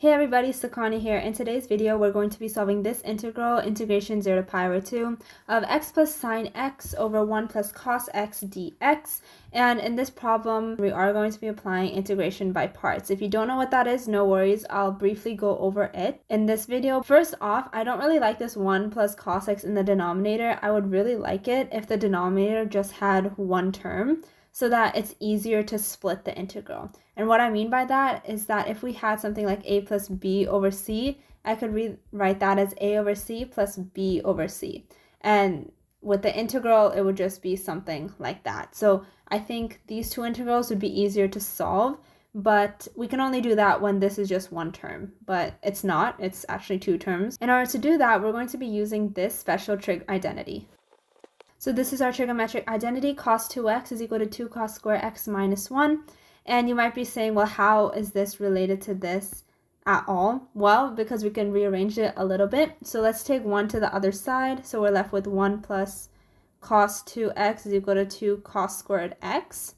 Hey everybody, Sakani here. In today's video, we're going to be solving this integral, integration 0 to pi over 2 of x plus sine x over 1 plus cos x dx. And in this problem, we are going to be applying integration by parts. If you don't know what that is, no worries. I'll briefly go over it in this video. First off, I don't really like this 1 plus cos x in the denominator. I would really like it if the denominator just had one term, so that it's easier to split the integral. And what I mean by that is that if we had something like a plus b over c, I could rewrite that as a over c plus b over c. And with the integral, it would just be something like that. So I think these two integrals would be easier to solve, but we can only do that when this is just one term. But it's not, it's actually two terms. In order to do that, we're going to be using this special trig identity. So this is our trigonometric identity. Cos 2x is equal to 2 cos square x minus 1. And you might be saying, well, how is this related to this at all? Well, because we can rearrange it a little bit. So let's take 1 to the other side. So we're left with 1 plus cos 2x is equal to 2 cos squared x.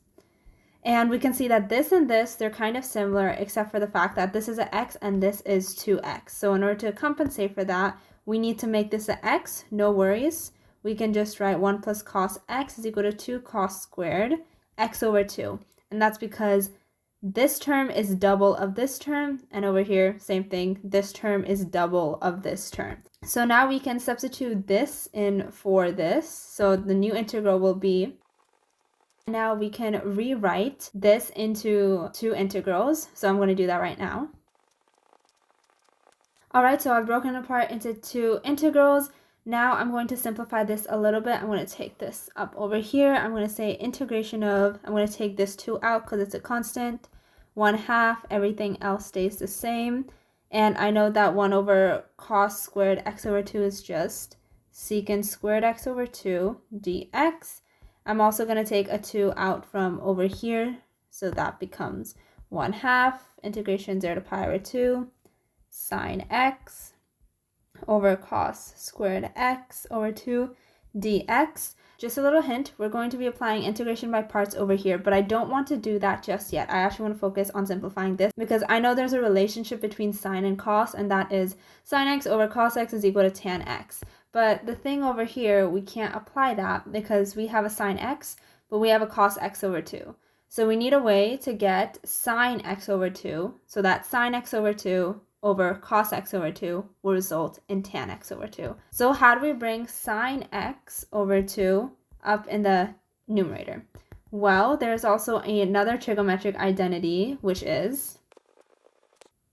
And we can see that this and this, they're kind of similar, except for the fact that this is an x and this is 2x. So in order to compensate for that, we need to make this an x. No worries. We can just write 1 plus cos x is equal to 2 cos squared x over 2. And that's because this term is double of this term, and over here, same thing, this term is double of this term. So now we can substitute this in for this. So the new integral will be, now we can rewrite this into two integrals. So I'm going to do that right now. All right, so I've broken it apart into two integrals. Now I'm going to simplify this a little bit. I'm going to take this up over here. I'm going to say integration of, I'm going to take this 2 out because it's a constant, 1/2, everything else stays the same. And I know that 1 over cos squared x over 2 is just secant squared x over 2 dx. I'm also going to take a 2 out from over here, so that becomes 1/2 integration 0 to pi over 2 sine x over cos squared x over 2 dx. Just a little hint, we're going to be applying integration by parts over here, but I don't want to do that just yet. I actually want to focus on simplifying this because I know there's a relationship between sine and cos, and that is sine x over cos x is equal to tan x. But the thing over here, we can't apply that because we have a sine x, but we have a cos x over 2. So we need a way to get sine x over 2, so that sine x over 2 over cos x over 2 will result in tan x over 2. So how do we bring sine x over 2 up in the numerator? Well, there's also another trigonometric identity, which is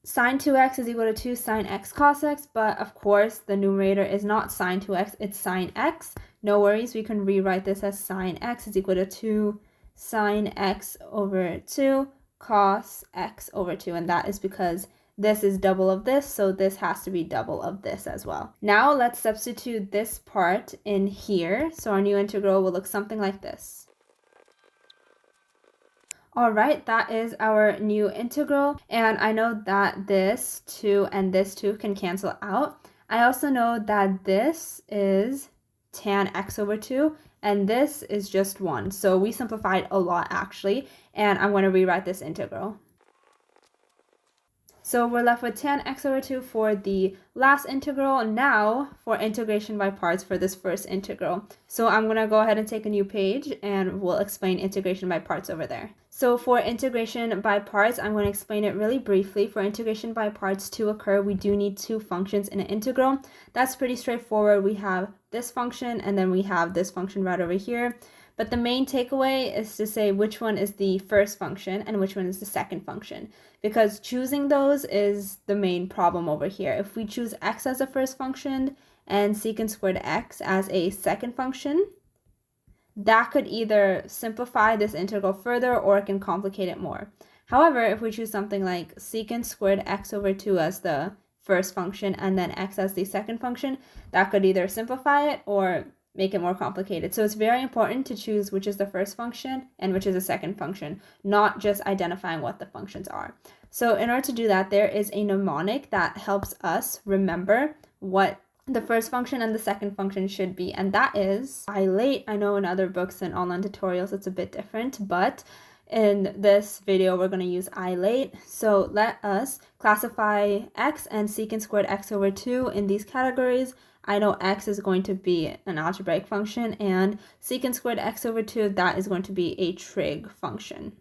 sine 2x is equal to 2 sine x cos x, but of course the numerator is not sine 2x, it's sine x. No worries, we can rewrite this as sine x is equal to 2 sine x over 2 cos x over 2, and that is because this is double of this, so this has to be double of this as well. Now let's substitute this part in here. So our new integral will look something like this. All right, that is our new integral. And I know that this 2 and this 2 can cancel out. I also know that this is tan x over 2, and this is just 1. So we simplified a lot actually, and I'm going to rewrite this integral. So we're left with tan x over 2 for the last integral. Now for integration by parts for this first integral. So I'm going to go ahead and take a new page and we'll explain integration by parts over there. So for integration by parts, I'm going to explain it really briefly. For integration by parts to occur, we do need two functions in an integral. That's pretty straightforward. We have this function and then we have this function right over here. But the main takeaway is to say which one is the first function and which one is the second function, because choosing those is the main problem over here. If we choose x as a first function and secant squared x as a second function, that could either simplify this integral further or it can complicate it more. However, if we choose something like secant squared x over 2 as the first function and then x as the second function, that could either simplify it or make it more complicated. So it's very important to choose which is the first function and which is the second function, not just identifying what the functions are. So in order to do that, there is a mnemonic that helps us remember what the first function and the second function should be, and that is dilate. I know in other books and online tutorials it's a bit different, but in this video, we're going to use isolate. So let us classify x and secant squared x over 2 in these categories. I know x is going to be an algebraic function, and secant squared x over 2, that is going to be a trig function.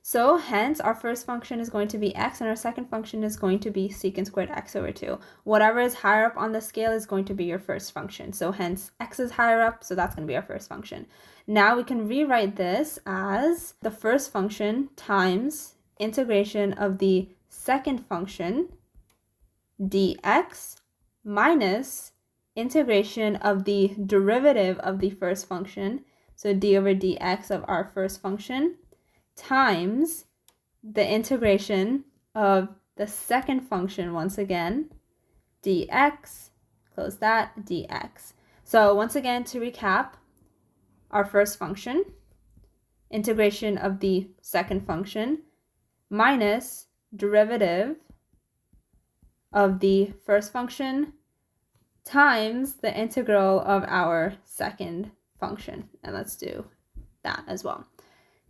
So hence our first function is going to be x and our second function is going to be secant squared x over 2. Whatever is higher up on the scale is going to be your first function. So hence x is higher up, so that's going to be our first function. Now we can rewrite this as the first function times integration of the second function dx minus integration of the derivative of the first function, so d over dx of our first function, times the integration of the second function once again, dx, close that, dx. So once again, to recap, our first function, integration of the second function, minus derivative of the first function, times the integral of our second function. And let's do that as well.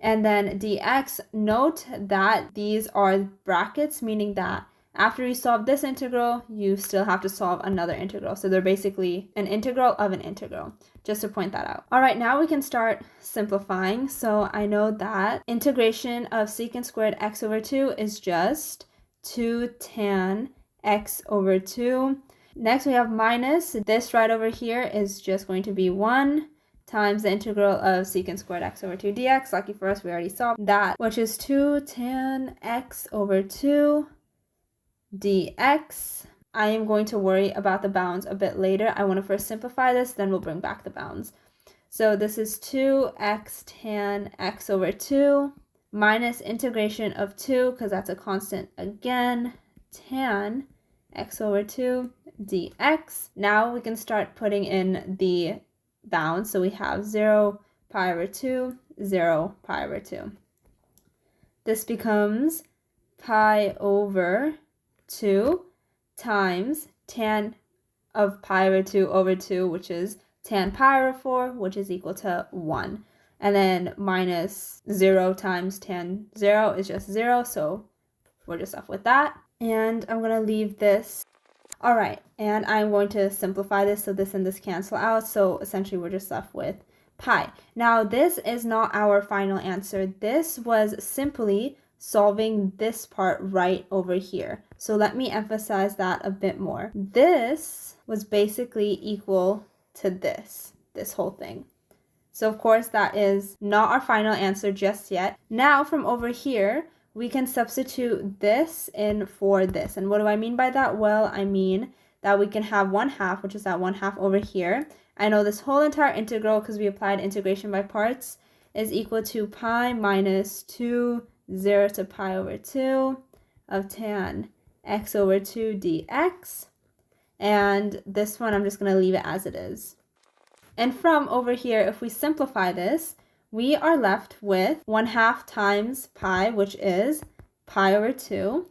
And then dx, note that these are brackets, meaning that after you solve this integral, you still have to solve another integral. So they're basically an integral of an integral, just to point that out. All right, now we can start simplifying. So I know that integration of secant squared x over 2 is just 2 tan x over 2. Next we have minus, this right over here is just going to be 1 times the integral of secant squared x over 2 dx. Lucky for us, we already solved that, which is 2 tan x over 2 dx. I am going to worry about the bounds a bit later. I want to first simplify this, then we'll bring back the bounds. So this is 2x tan x over 2 minus integration of 2, because that's a constant again, tan x over 2 dx. Now we can start putting in the bounds. So we have 0 pi over 2, 0 pi over 2. This becomes pi over 2 times tan of pi over 2, which is tan pi over 4, which is equal to 1. And then minus 0 times tan 0 is just 0, so we're just left with that. And I'm going to leave this. All right, and I'm going to simplify this so this and this cancel out. So essentially we're just left with pi. Now this is not our final answer. This was simply solving this part right over here. So let me emphasize that a bit more. This was basically equal to this whole thing. So of course that is not our final answer just yet. Now from over here, we can substitute this in for this. And what do I mean by that? Well, I mean that we can have 1/2, which is that 1/2 over here. I know this whole entire integral, because we applied integration by parts, is equal to pi minus 2, 0 to pi over 2 of tan x over 2 dx. And this one, I'm just going to leave it as it is. And from over here, if we simplify this, we are left with 1/2 times pi, which is pi over 2.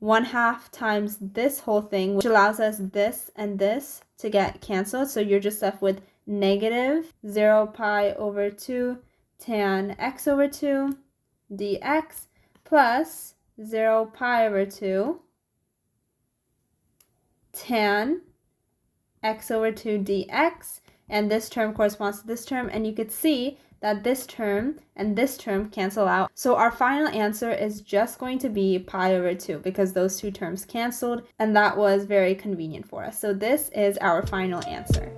1/2 times this whole thing, which allows us this and this to get canceled. So you're just left with negative 0 pi over 2 tan x over 2 dx plus 0 pi over 2 tan x over 2 dx. And this term corresponds to this term, and you could see that this term and this term cancel out. So our final answer is just going to be pi over 2, because those two terms canceled, and that was very convenient for us. So this is our final answer.